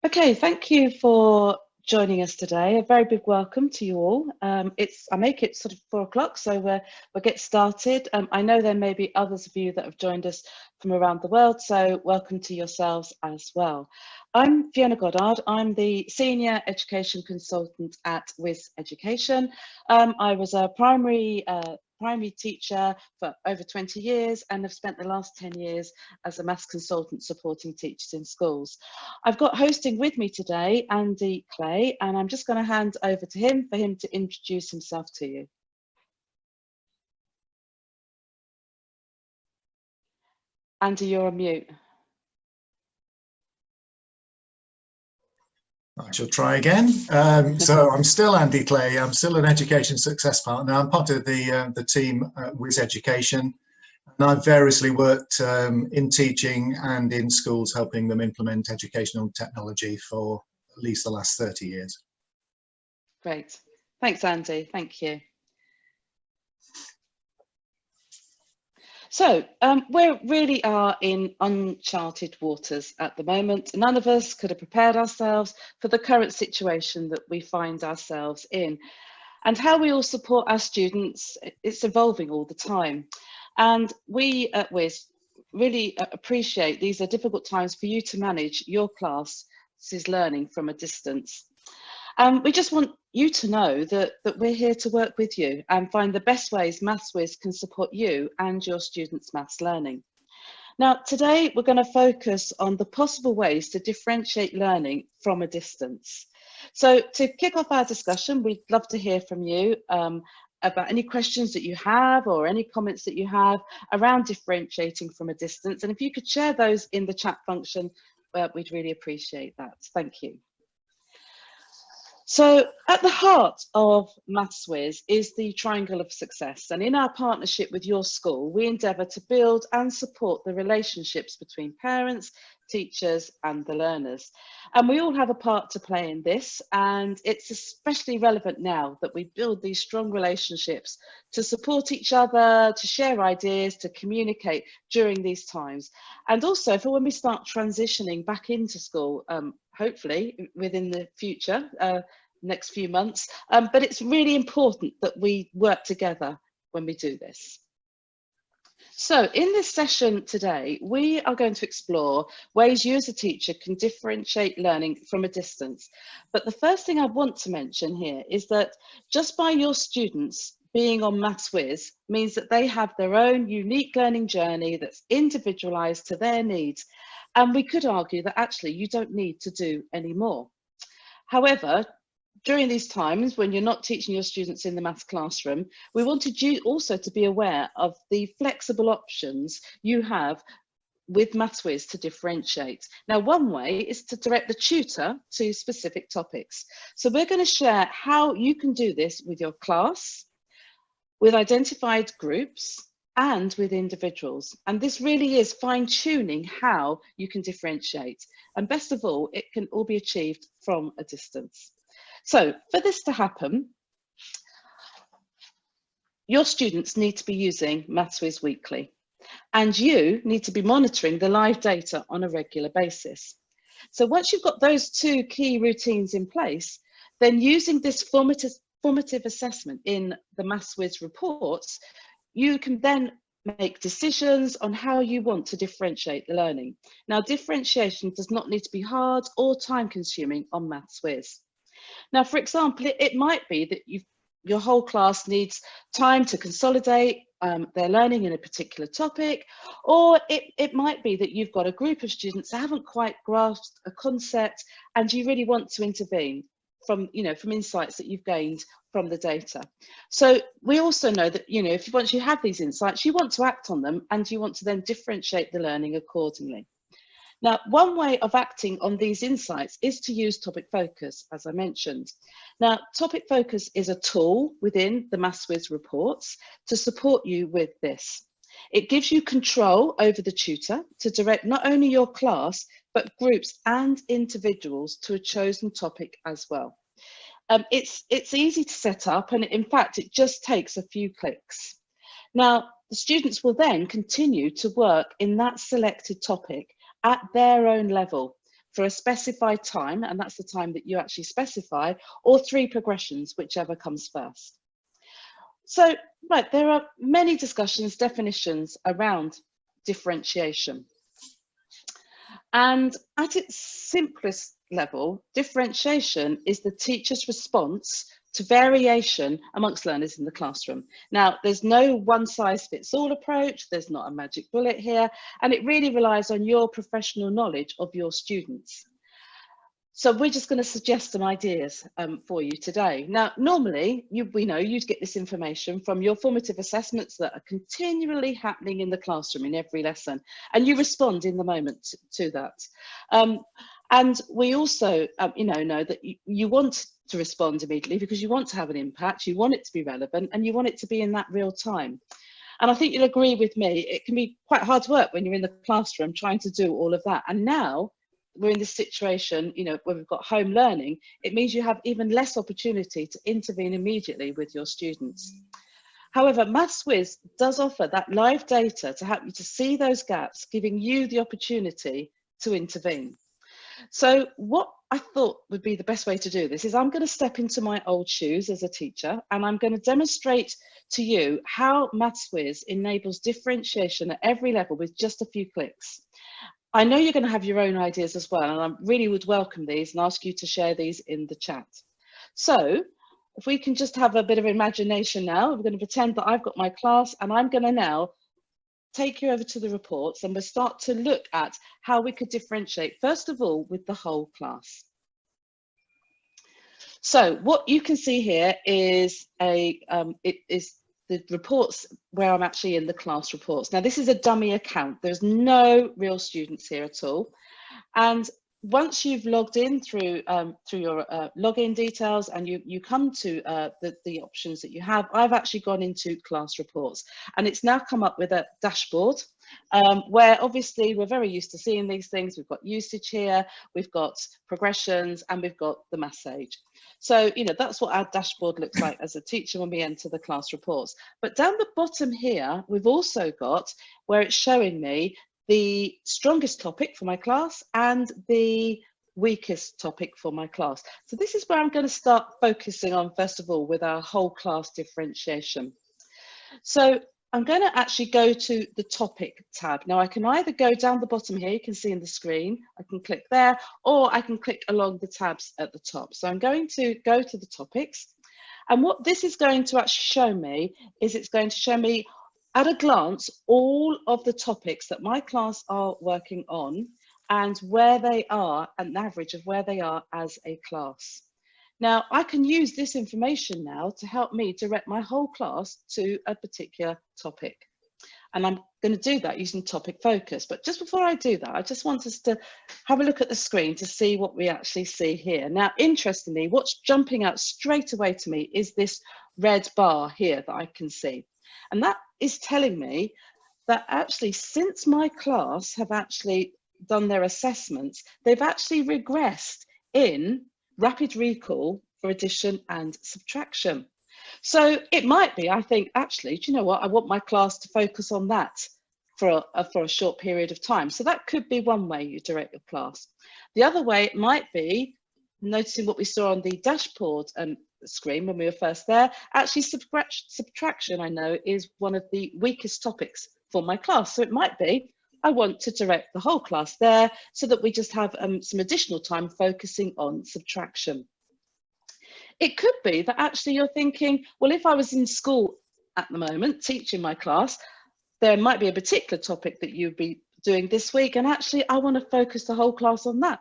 Okay, thank you for joining us today. A very big welcome to you all. I make it sort of 4 o'clock, so we'll get started. I know there may be others of you that have joined us from around the world, so welcome to yourselves as well. I'm Fiona Goddard. I'm the Senior Education Consultant at Whizz Education. I was a primary teacher for over 20 years and have spent the last 10 years as a maths consultant supporting teachers in schools. I've got hosting with me today Andy Clay, and I'm just going to hand over to him for him to introduce himself to you. Andy, you're on mute. I shall try again. So I'm still Andy Clay. I'm still an education success partner. I'm part of the team at Whizz Education, and I've variously worked in teaching and in schools, helping them implement educational technology for at least the last 30 years. Great. Thanks, Andy. Thank you. So we really are in uncharted waters at the moment. None of us could have prepared ourselves for the current situation that we find ourselves in. And how we all support our students, it's evolving all the time. And we at Whizz really appreciate these are difficult times for you to manage your class's learning from a distance. We just want you to know that we're here to work with you and find the best ways Maths-Whizz can support you and your students' maths learning. Now, today we're going to focus on the possible ways to differentiate learning from a distance. So to kick off our discussion, we'd love to hear from you about any questions that you have or any comments that you have around differentiating from a distance. And if you could share those in the chat function, we'd really appreciate that. Thank you. So at the heart of Maths-Whizz is the triangle of success, and in our partnership with your school, we endeavour to build and support the relationships between parents, teachers and the learners. And we all have a part to play in this, and it's especially relevant now that we build these strong relationships to support each other, to share ideas, to communicate during these times, and also for when we start transitioning back into school, hopefully within the future, next few months. But it's really important that we work together when we do this. So in this session today, we are going to explore ways you as a teacher can differentiate learning from a distance. But the first thing I want to mention here is that just by your students being on Maths-Whizz means that they have their own unique learning journey that's individualised to their needs. And we could argue that actually you don't need to do any more. However, during these times when you're not teaching your students in the maths classroom, we wanted you also to be aware of the flexible options you have with Maths-Whizz to differentiate. Now, one way is to direct the tutor to specific topics. So we're going to share how you can do this with your class, with identified groups, and with individuals. And this really is fine-tuning how you can differentiate. And best of all, it can all be achieved from a distance. So for this to happen, your students need to be using Maths-Whizz weekly, and you need to be monitoring the live data on a regular basis. So once you've got those two key routines in place, then using this formative assessment in the Maths-Whizz reports, you can then make decisions on how you want to differentiate the learning. Now, differentiation does not need to be hard or time-consuming on Maths-Whizz. Now, for example, it might be that your whole class needs time to consolidate their learning in a particular topic, or it might be that you've got a group of students that haven't quite grasped a concept and you really want to intervene from insights that you've gained from the data. So we also know that, once you have these insights, you want to act on them and you want to then differentiate the learning accordingly. Now, one way of acting on these insights is to use topic focus, as I mentioned. Now, topic focus is a tool within the Maths-Whizz reports to support you with this. It gives you control over the tutor to direct not only your class, but groups and individuals to a chosen topic as well. It's easy to set up, and in fact, it just takes a few clicks. Now, the students will then continue to work in that selected topic at their own level for a specified time, and that's the time that you actually specify, or 3 progressions, whichever comes first. So, right, there are many discussions, definitions around differentiation. And at its simplest level, differentiation is the teacher's response to variation amongst learners in the classroom. Now, there's no one-size-fits-all approach, there's not a magic bullet here, and it really relies on your professional knowledge of your students. So we're just going to suggest some ideas for you today. Now, normally, we know you'd get this information from your formative assessments that are continually happening in the classroom in every lesson, and you respond in the moment to that. And we also, know that you want to respond immediately because you want to have an impact, you want it to be relevant, and you want it to be in that real time. And I think you'll agree with me, it can be quite hard work when you're in the classroom trying to do all of that. And now, we're in this situation, where we've got home learning, it means you have even less opportunity to intervene immediately with your students. However, Maths-Whizz does offer that live data to help you to see those gaps, giving you the opportunity to intervene. So what I thought would be the best way to do this is I'm going to step into my old shoes as a teacher, and I'm going to demonstrate to you how Maths-Whizz enables differentiation at every level with just a few clicks. I know you're going to have your own ideas as well, and I really would welcome these and ask you to share these in the chat. So if we can just have a bit of imagination now, we're going to pretend that I've got my class, and I'm going to now take you over to the reports, and we'll start to look at how we could differentiate, first of all, with the whole class. So what you can see here is the reports where I'm actually in the class reports. Now, this is a dummy account. There's no real students here at all. And once you've logged in through your login details and you come to the options that you have, I've actually gone into class reports, and it's now come up with a dashboard where obviously we're very used to seeing these things. We've got usage here, we've got progressions, and we've got the maths age. So, that's what our dashboard looks like as a teacher when we enter the class reports. But down the bottom here, we've also got where it's showing me the strongest topic for my class and the weakest topic for my class. So this is where I'm going to start focusing on, first of all, with our whole class differentiation. So I'm going to actually go to the topic tab. Now I can either go down the bottom here, you can see in the screen, I can click there, or I can click along the tabs at the top. So I'm going to go to the topics, and what this is going to actually show me is it's going to show me at a glance all of the topics that my class are working on and where they are, an average of where they are as a class. Now, I can use this information now to help me direct my whole class to a particular topic. And I'm going to do that using topic focus. But just before I do that, I just want us to have a look at the screen to see what we actually see here. Now, interestingly, what's jumping out straight away to me is this red bar here that I can see. And that is telling me that actually, since my class have actually done their assessments, they've actually regressed in rapid recall for addition and subtraction. So it might be, I think, actually, do you know what? I want my class to focus on that for a short period of time. So that could be one way you direct your class. The other way it might be, noticing what we saw on the dashboard screen when we were first there, actually subtraction, I know, is one of the weakest topics for my class. So it might be, I want to direct the whole class there so that we just have some additional time focusing on subtraction. It could be that actually you're thinking, well, if I was in school at the moment teaching my class, there might be a particular topic that you'd be doing this week, and actually I want to focus the whole class on that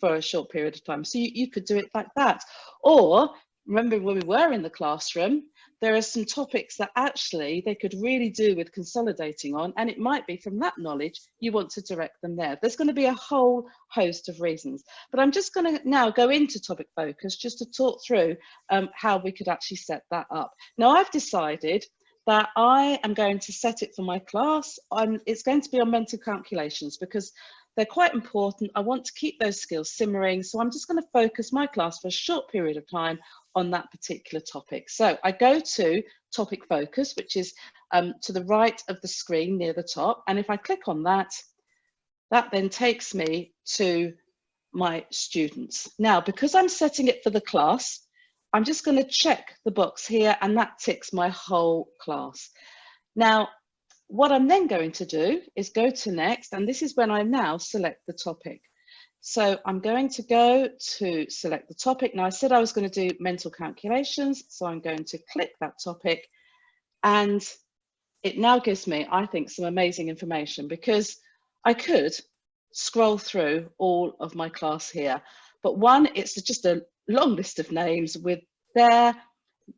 for a short period of time. So you could do it like that. Or remember when we were in the classroom, there are some topics that actually they could really do with consolidating on, and it might be from that knowledge you want to direct them there. There's going to be a whole host of reasons, but I'm just going to now go into topic focus just to talk through how we could actually set that up. Now I've decided that I am going to set it for my class, and it's going to be on mental calculations because they're quite important. I want to keep those skills simmering, so I'm just going to focus my class for a short period of time on that particular topic. So I go to topic focus, which is to the right of the screen near the top, and if I click on that, that then takes me to my students. Now, because I'm setting it for the class, I'm just going to check the box here, and that ticks my whole class. Now, what I'm then going to do is go to next, and this is when I now select the topic. So I'm going to go to select the topic. Now, I said I was going to do mental calculations, so I'm going to click that topic, and it now gives me, I think, some amazing information, because I could scroll through all of my class here. But one, it's just a long list of names with their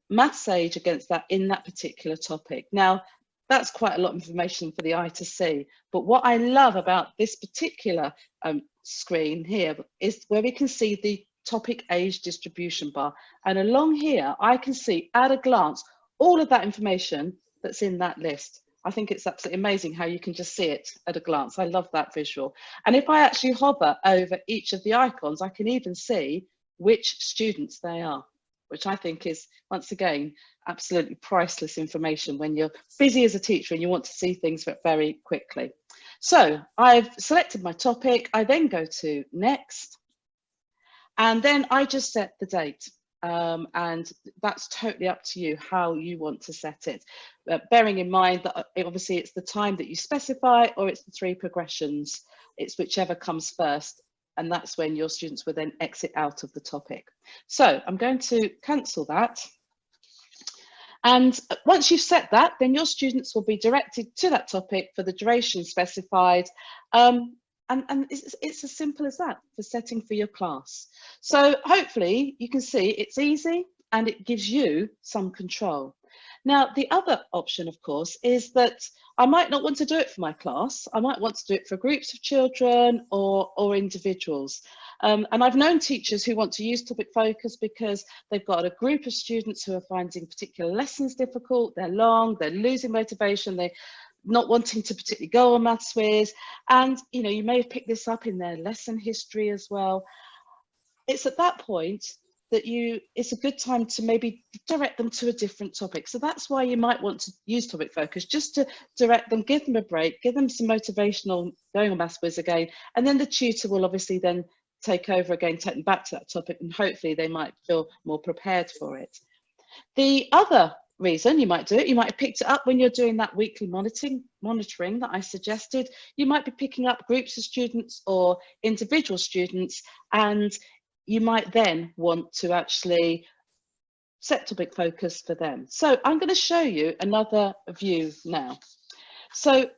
maths age against that in that particular topic. Now, that's quite a lot of information for the eye to see. But what I love about this particular screen here is where we can see the topic age distribution bar. And along here, I can see at a glance all of that information that's in that list. I think it's absolutely amazing how you can just see it at a glance. I love that visual. And if I actually hover over each of the icons, I can even see which students they are, which I think is, once again, absolutely priceless information when you're busy as a teacher and you want to see things very quickly. So I've selected my topic. I then go to next, and then I just set the date. And that's totally up to you how you want to set it. Bearing in mind that obviously it's the time that you specify, or it's the 3 progressions. It's whichever comes first. And that's when your students will then exit out of the topic. So I'm going to cancel that. And once you've set that, then your students will be directed to that topic for the duration specified. And it's as simple as that for setting for your class. So hopefully you can see it's easy and it gives you some control. Now, the other option, of course, is that I might not want to do it for my class. I might want to do it for groups of children or individuals. And I've known teachers who want to use topic focus because they've got a group of students who are finding particular lessons difficult, they're long, they're losing motivation, they're not wanting to particularly go on Maths-Whizz. And, you know, you may have picked this up in their lesson history as well. It's at that point that it's a good time to maybe direct them to a different topic. So that's why you might want to use topic focus, just to direct them, give them a break, give them some motivational going on Maths-Whizz again, and then the tutor will obviously then take over again, take them back to that topic, and hopefully they might feel more prepared for it. The other reason you might do it, you might have picked it up when you're doing that weekly monitoring that I suggested. You might be picking up groups of students or individual students, and you might then want to actually set topic focus for them. So I'm going to show you another view now. So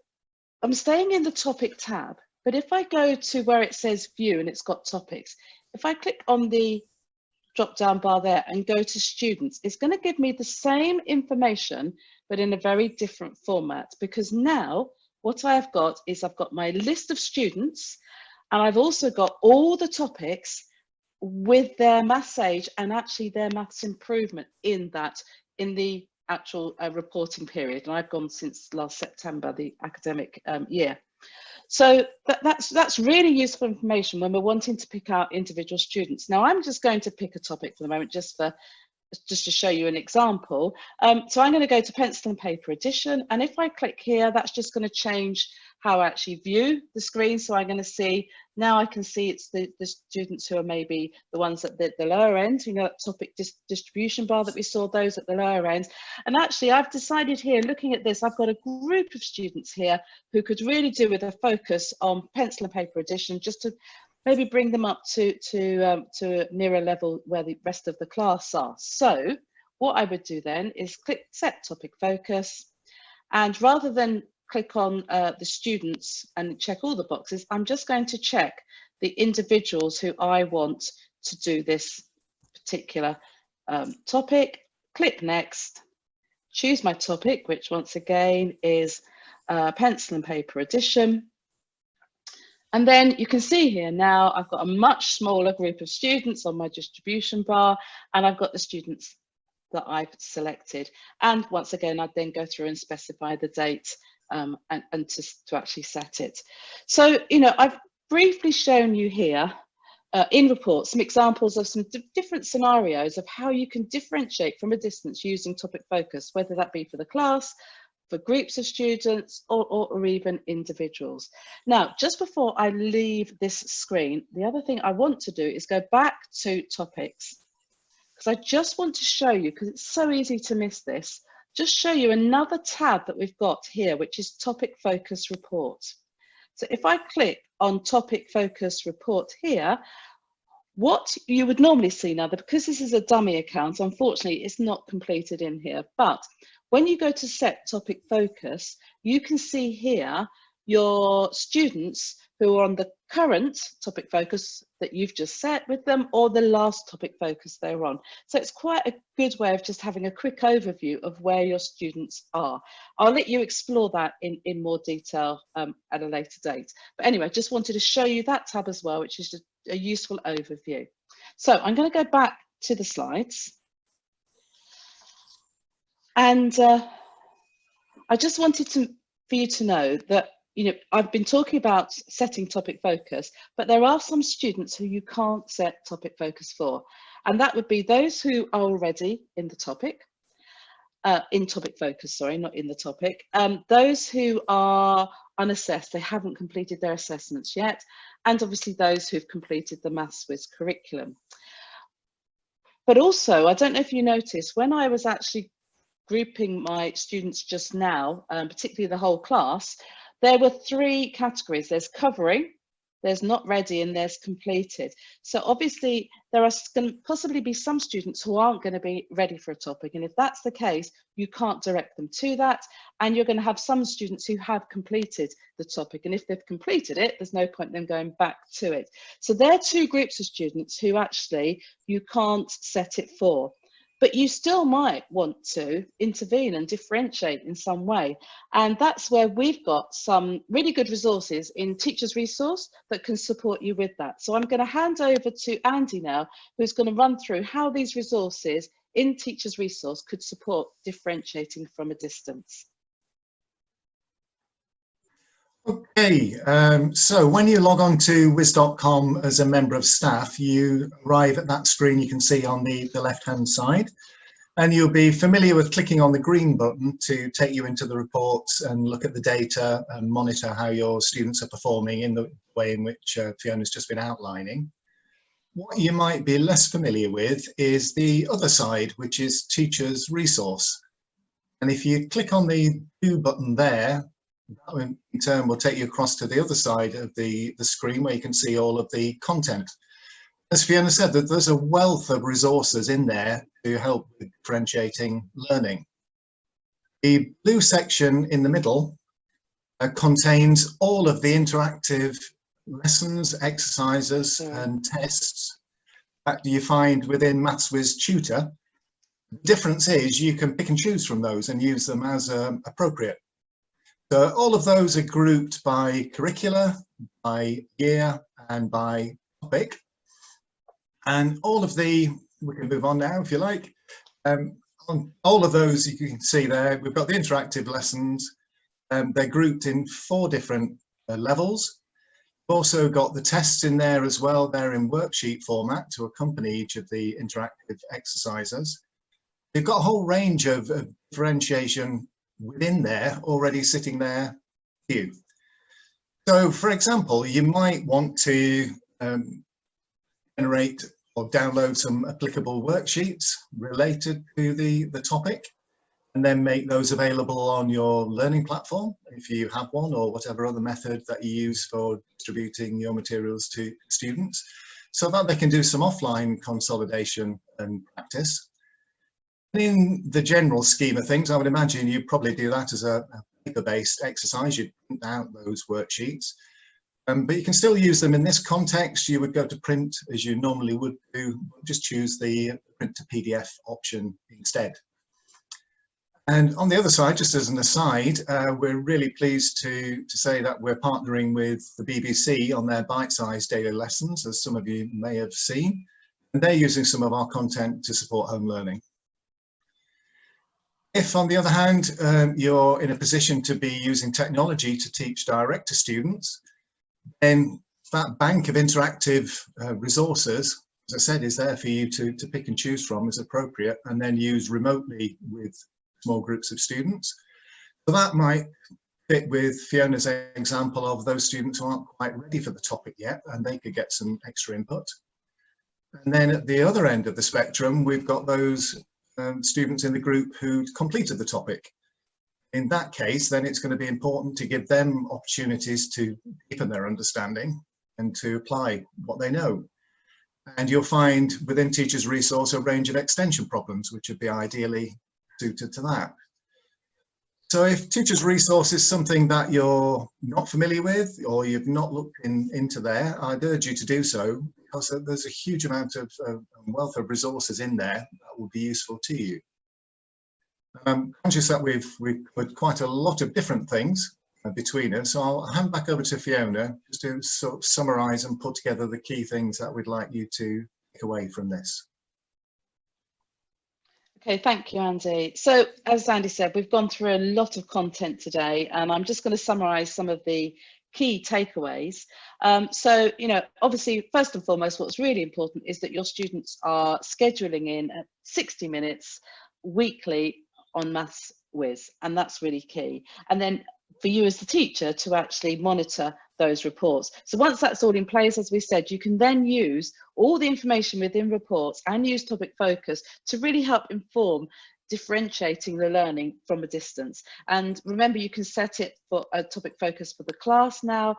I'm staying in the topic tab, but if I go to where it says view and it's got topics, if I click on the drop down bar there and go to students, it's going to give me the same information, but in a very different format, because now what I've got is I've got my list of students, and I've also got all the topics with their maths age and actually their maths improvement in the actual reporting period. And I've gone since last September, the academic year. So that's really useful information when we're wanting to pick out individual students. Now I'm just going to pick a topic for the moment, just to show you an example. So I'm going to go to pencil and paper edition, and if I click here, that's just going to change how I actually view the screen. So I'm going to see, now I can see it's the students who are maybe the ones at the lower end, you know, that topic distribution bar that we saw, those at the lower end. And actually I've decided here, looking at this, I've got a group of students here who could really do with a focus on pencil and paper edition, just to maybe bring them up to a nearer level where the rest of the class are. So what I would do then is click set topic focus, and rather than click on the students and check all the boxes, I'm just going to check the individuals who I want to do this particular topic. Click next, choose my topic, which once again is pencil and paper edition. And then you can see here now I've got a much smaller group of students on my distribution bar, and I've got the students that I've selected. And once again, I'd then go through and specify the date and to actually set it. So, you know, I've briefly shown you here in reports some examples of some different scenarios of how you can differentiate from a distance using topic focus, whether that be for the class, for groups of students or even individuals. Now, just before I leave this screen, the other thing I want to do is go back to topics, because I just want to show you, because it's so easy to miss this, just show you another tab that we've got here, which is Topic Focus Report. So if I click on Topic Focus Report here, what you would normally see now, because this is a dummy account, unfortunately, it's not completed in here. But when you go to set topic focus, you can see here your students who are on the current topic focus that you've just set with them, or the last topic focus they're on. So it's quite a good way of just having a quick overview of where your students are. I'll let you explore that in more detail at a later date. But anyway, just wanted to show you that tab as well, which is just a useful overview. So I'm going to go back to the slides. And I just wanted for you to know that, I've been talking about setting topic focus, but there are some students who you can't set topic focus for. And that would be those who are already in the topic, in topic focus, sorry, not in the topic. Those who are unassessed, they haven't completed their assessments yet. And obviously those who've completed the Maths-Whizz curriculum. But also, I don't know if you noticed, when I was actually grouping my students just now, particularly the whole class, there were 3 categories. There's covering, there's not ready, and there's completed. So obviously there are going to possibly be some students who aren't going to be ready for a topic. And if that's the case, you can't direct them to that. And you're going to have some students who have completed the topic. And if they've completed it, there's no point in them going back to it. So there are 2 groups of students who actually you can't set it for. But you still might want to intervene and differentiate in some way. And that's where we've got some really good resources in Teachers Resource that can support you with that. So I'm going to hand over to Andy now, who's going to run through how these resources in Teachers Resource could support differentiating from a distance. Okay, so when you log on to whizz.com as a member of staff, you arrive at that screen you can see on the left-hand side, and you'll be familiar with clicking on the green button to take you into the reports and look at the data and monitor how your students are performing in the way in which Fiona's just been outlining. What you might be less familiar with is the other side, which is Teachers Resource. And if you click on the do button there, that in turn will take you across to the other side of the screen where you can see all of the content. As Fiona said, that there's a wealth of resources in there to help with differentiating learning. The blue section in the middle contains all of the interactive lessons, exercises and tests that you find within Maths-Whizz Tutor. The difference is you can pick and choose from those and use them as appropriate. So all of those are grouped by curricula, by year and by topic. And all of we can move on now if you like. On all of those you can see there, we've got the interactive lessons. They're grouped in 4 different levels. We've also got the tests in there as well. They're in worksheet format to accompany each of the interactive exercises. We've got a whole range of differentiation within there already sitting there for you. So for example, you might want to generate or download some applicable worksheets related to the topic and then make those available on your learning platform if you have one, or whatever other method that you use for distributing your materials to students, so that they can do some offline consolidation and practice. In the general scheme of things, I would imagine you probably do that as a paper-based exercise. You'd print out those worksheets, but you can still use them in this context. You would go to print as you normally would do, just choose the print to PDF option instead. And on the other side, just as an aside, we're really pleased to say that we're partnering with the BBC on their bite-sized daily lessons, as some of you may have seen, and they're using some of our content to support home learning. If, on the other hand, you're in a position to be using technology to teach direct to students, then that bank of interactive resources, as I said, is there for you to pick and choose from as appropriate, and then use remotely with small groups of students. So that might fit with Fiona's example of those students who aren't quite ready for the topic yet, and they could get some extra input. And then at the other end of the spectrum, we've got those students in the group who completed the topic. In that case, then it's going to be important to give them opportunities to deepen their understanding and to apply what they know. And you'll find within Teachers Resource a range of extension problems which would be ideally suited to that. So if Teachers Resource is something that you're not familiar with or you've not looked into there, I'd urge you to do so, because there's a huge amount of wealth of resources in there that will be useful to you. I'm conscious that we've put quite a lot of different things between us, so I'll hand back over to Fiona just to sort of summarise and put together the key things that we'd like you to take away from this. Okay, thank you, Andy. So as Andy said, we've gone through a lot of content today, and I'm just going to summarise some of the key takeaways. So, obviously, first and foremost, what's really important is that your students are scheduling in 60 minutes weekly on Maths-Whizz, and that's really key. And then for you as the teacher to actually monitor those reports. So once that's all in place, as we said, you can then use all the information within reports and use topic focus to really help inform differentiating the learning from a distance. And remember, you can set it for a topic focus for the class now,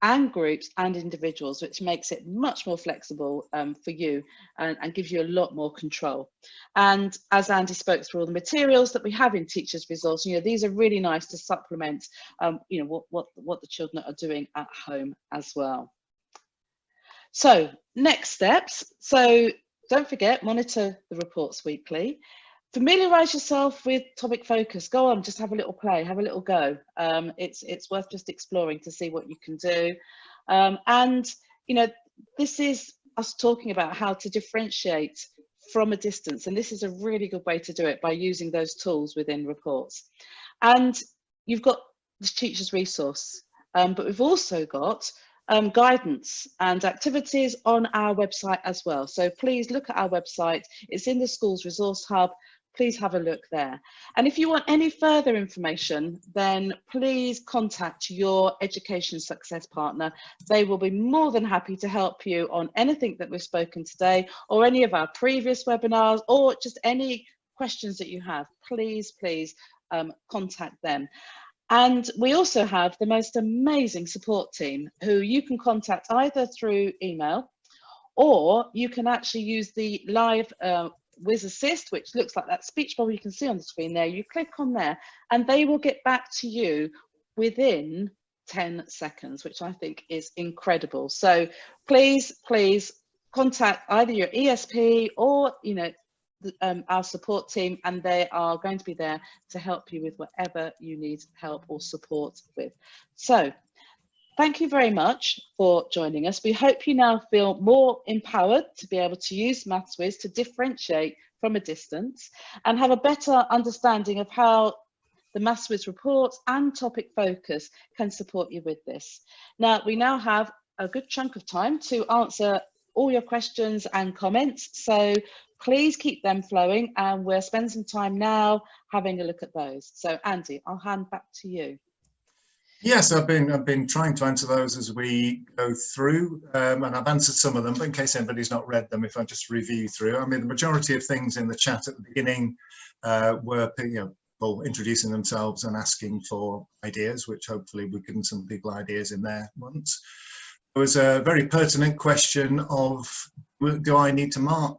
and groups and individuals, which makes it much more flexible for you and gives you a lot more control. And as Andy spoke through all the materials that we have in Teachers Resource, these are really nice to supplement what the children are doing at home as well. So next steps. So don't forget, monitor the reports weekly. Familiarise yourself with topic focus. Go on, just have a little play, have a little go. It's worth just exploring to see what you can do. And this is us talking about how to differentiate from a distance, and this is a really good way to do it by using those tools within reports. And you've got the Teachers Resource, but we've also got guidance and activities on our website as well. So please look at our website. It's in the Schools Resource Hub. Please have a look there. And if you want any further information, then please contact your Education Success Partner. They will be more than happy to help you on anything that we've spoken today, or any of our previous webinars, or just any questions that you have. Please contact them. And we also have the most amazing support team who you can contact either through email, or you can actually use the live Whizz Assist, which looks like that speech bubble you can see on the screen there. You click on there and they will get back to you within 10 seconds, which I think is incredible. So please contact either your ESP or our support team, and they are going to be there to help you with whatever you need help or support with. So thank you very much for joining us. We hope you now feel more empowered to be able to use Maths-Whizz to differentiate from a distance and have a better understanding of how the Maths-Whizz reports and topic focus can support you with this. Now, we now have a good chunk of time to answer all your questions and comments, so please keep them flowing, and we'll spend some time now having a look at those. So Andy, I'll hand back to you. Yes, I've been trying to answer those as we go through, and I've answered some of them, but in case anybody's not read them, if I just review through. I mean, the majority of things in the chat at the beginning were people introducing themselves and asking for ideas, which hopefully we've given some people ideas in there once. There was a very pertinent question of, do I need to mark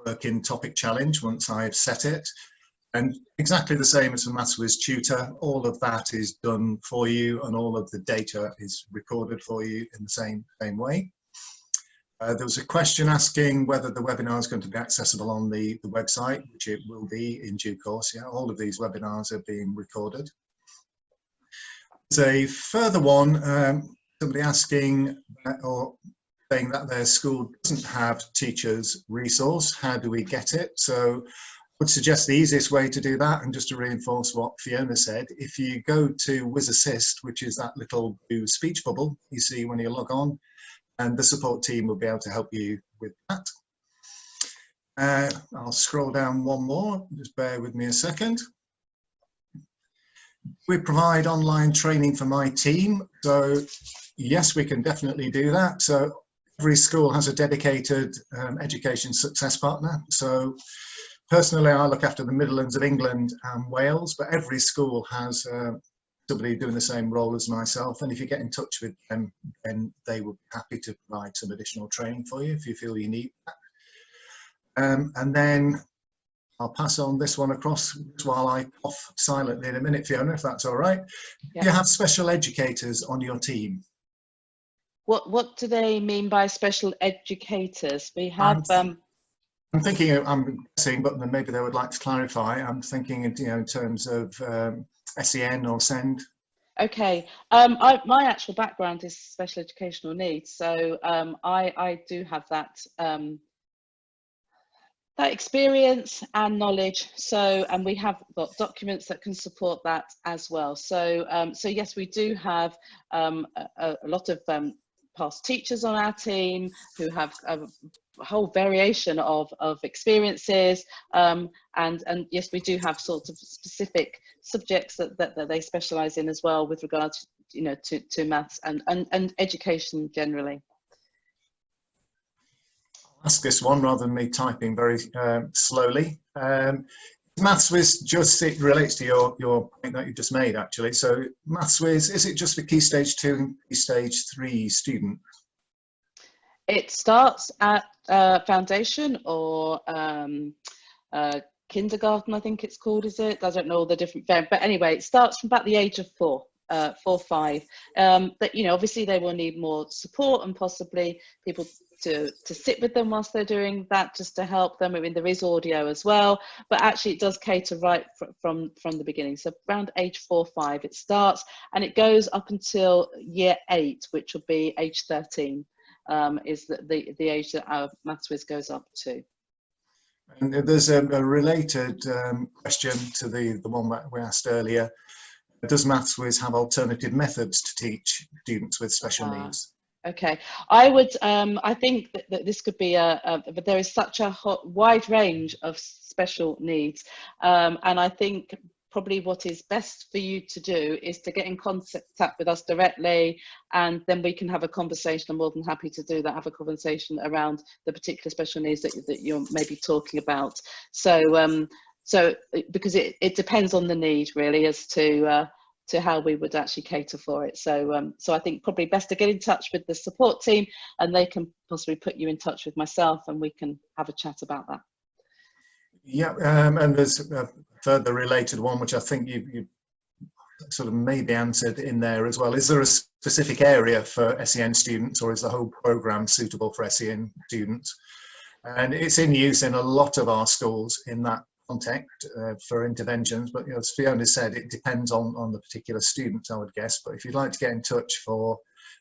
work in topic challenge once I've set it? And exactly the same as for Maths-Whizz Tutor, all of that is done for you and all of the data is recorded for you in the same way. There was a question asking whether the webinar is going to be accessible on the website, which it will be in due course. Yeah, all of these webinars are being recorded. There's a further one, somebody asking or saying that their school doesn't have Teachers Resource. How do we get it? So I would suggest the easiest way to do that, and just to reinforce what Fiona said, if you go to Whizz Assist, which is that little blue speech bubble you see when you log on, and the support team will be able to help you with that. I'll scroll down one more, just bear with me a second. We provide online training for my team. So yes, we can definitely do that. So every school has a dedicated education success partner. So personally, I look after the Midlands of England and Wales, but every school has somebody doing the same role as myself. And if you get in touch with them, then they will be happy to provide some additional training for you if you feel you need that. And then I'll pass on this one across while I cough silently in a minute, Fiona, if that's all right. Yeah. Do you have special educators on your team? What do they mean by special educators? We have I'm thinking, I'm guessing, but then maybe they would like to clarify. I'm thinking, in terms of SEN or SEND. Okay, my actual background is special educational needs, so I do have that that experience and knowledge. So, and we have got documents that can support that as well. So, so yes, we do have a lot of past teachers on our team who have a whole variation of experiences, and yes, we do have sort of specific subjects that they specialize in as well with regards, to maths and education generally. Ask this one rather than me typing very slowly. Maths-Whizz just, it relates to your point that you just made, actually. So Maths-Whizz, is it just for Key Stage 2 and Key Stage 3 students? It starts at foundation or kindergarten, I think it's called, is it? I don't know all the different, but anyway, it starts from about the age of 4, 5. But obviously they will need more support and possibly people to sit with them whilst they're doing that, just to help them. I mean, there is audio as well, but actually it does cater right from the beginning. So around age 4, 5 it starts, and it goes up until year 8, which will be age 13, is the age that our Maths-Whizz goes up to. And there's a related question to the one that we asked earlier. Does Maths-Whizz have alternative methods to teach students with special needs? Okay, I would. I think that this could be but there is such a wide range of special needs, and I think probably what is best for you to do is to get in contact with us directly, and then we can have a conversation. I'm more than happy to do that. Have a conversation around the particular special needs that you're maybe talking about. So, because it depends on the need really as to how we would actually cater for it. So so I think probably best to get in touch with the support team, and they can possibly put you in touch with myself, and we can have a chat about that. Yeah, and there's a further related one, which I think you sort of maybe answered in there as well. Is there a specific area for SEN students, or is the whole programme suitable for SEN students? And it's in use in a lot of our schools in that context for interventions, but as Fiona said, it depends on the particular students, I would guess. But if you'd like to get in touch for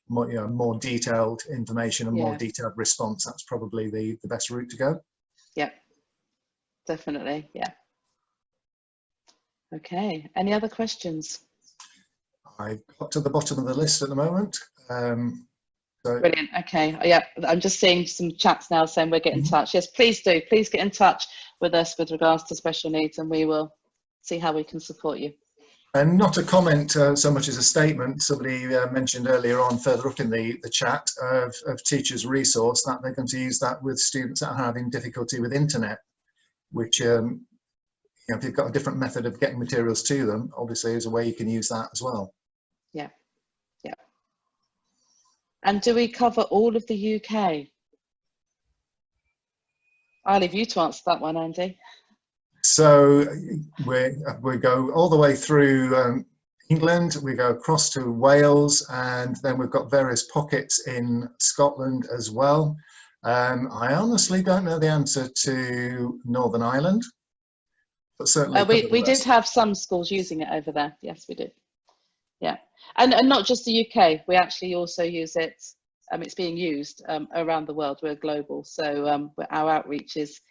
more, more detailed information and more detailed response, that's probably the best route to go. Yeah, definitely. Yeah. Okay, any other questions? I've got to the bottom of the list at the moment. So. Brilliant. Okay. Yeah, I'm just seeing some chats now saying we're getting in touch. Yes, please do. Please get in touch with us with regards to special needs, and we will see how we can support you. And not a comment so much as a statement. Somebody mentioned earlier on, further up in the chat, of teachers' resource, that they're going to use that with students that are having difficulty with internet, which if you've got a different method of getting materials to them, obviously is a way you can use that as well. Yeah. Yeah. And do we cover all of the UK? I'll leave you to answer that one, Andy. So we go all the way through England, we go across to Wales, and then we've got various pockets in Scotland as well. I honestly don't know the answer to Northern Ireland, but certainly we did have some schools using it over there. Yes, we did. Yeah, and not just the UK. We actually also use it. It's being used around the world. We're global, so our outreach is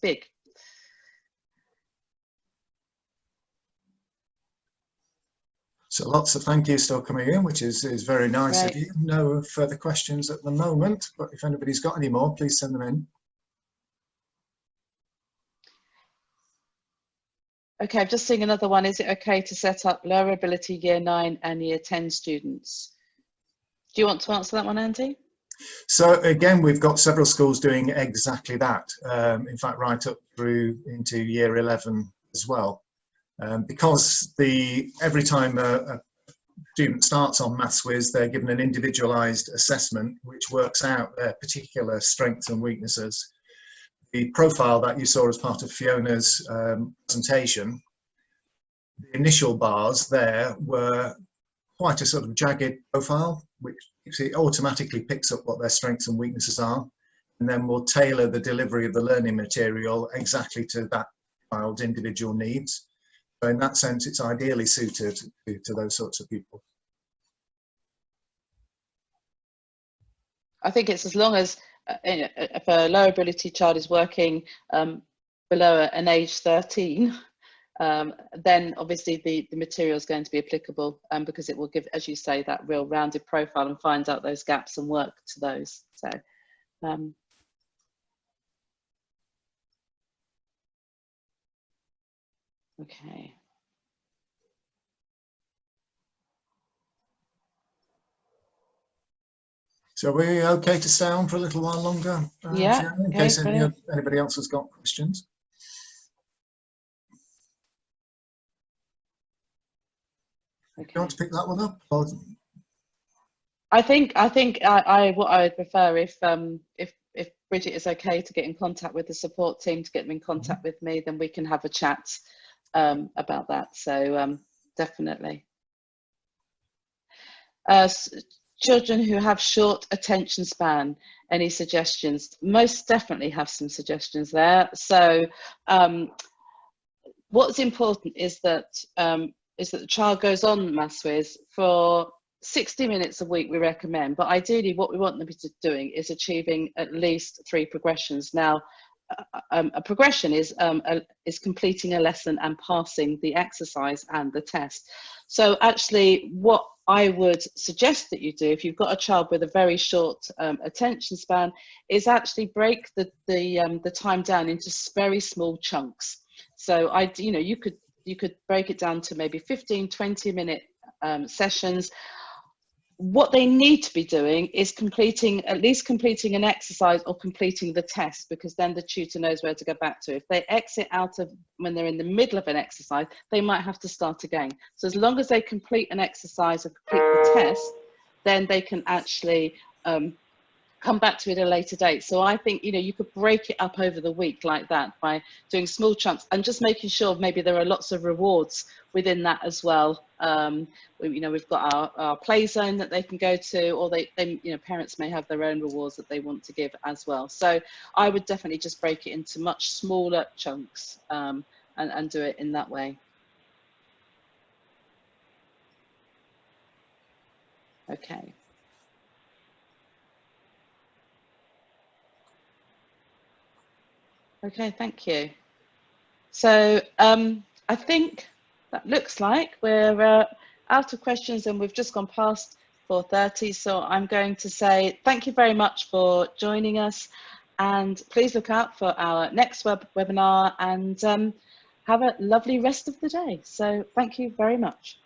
big. So lots of thank yous still coming in, which is very nice Right. of you. No further questions at the moment, but if anybody's got any more, please send them in. Okay, I've just seen another one. Is it okay to set up lower ability year 9 and year 10 students? Do you want to answer that one, Andy? So again, we've got several schools doing exactly that. In fact, right up through into year 11 as well. Because every time a student starts on Maths-Whizz, they're given an individualised assessment which works out their particular strengths and weaknesses. The profile that you saw as part of Fiona's presentation, the initial bars there were quite a sort of jagged profile, which it automatically picks up what their strengths and weaknesses are, and then will tailor the delivery of the learning material exactly to that child's individual needs. So in that sense, it's ideally suited to those sorts of people. I think it's as long as if a low ability child is working below an age 13, then obviously the material is going to be applicable because it will give, as you say, that real rounded profile and find out those gaps and work to those. So okay. So are we okay to stay on for a little while longer, Yeah, Fiona, in okay, case brilliant. anybody else has got questions? Okay. Do you want to pick that one up? Or... I think what I would prefer if Bridget is okay to get in contact with the support team, to get them in contact with me, then we can have a chat about that. So definitely. Children who have short attention span, any suggestions? Most definitely have some suggestions there. So what's important is that the child goes on Maths-Whizz for 60 minutes a week, we recommend, but ideally what we want them to be doing is achieving at least 3 progressions. Now, a progression is completing a lesson and passing the exercise and the test. So actually what I would suggest that you do if you've got a child with a very short attention span is actually break the time down into very small chunks. So you could break it down to maybe 15-20 minute sessions. What they need to be doing is at least completing an exercise or completing the test, because then the tutor knows where to go back to. If they exit out of when they're in the middle of an exercise, they might have to start again. So as long as they complete an exercise or complete the test, then they can actually come back to it at a later date. So I think you could break it up over the week like that by doing small chunks and just making sure maybe there are lots of rewards within that as well. We've got our play zone that they can go to, or parents may have their own rewards that they want to give as well. So I would definitely just break it into much smaller chunks and do it in that way. Okay. Okay, thank you. So I think that looks like we're out of questions and we've just gone past 4:30. So I'm going to say thank you very much for joining us, and please look out for our next webinar, and have a lovely rest of the day. So thank you very much.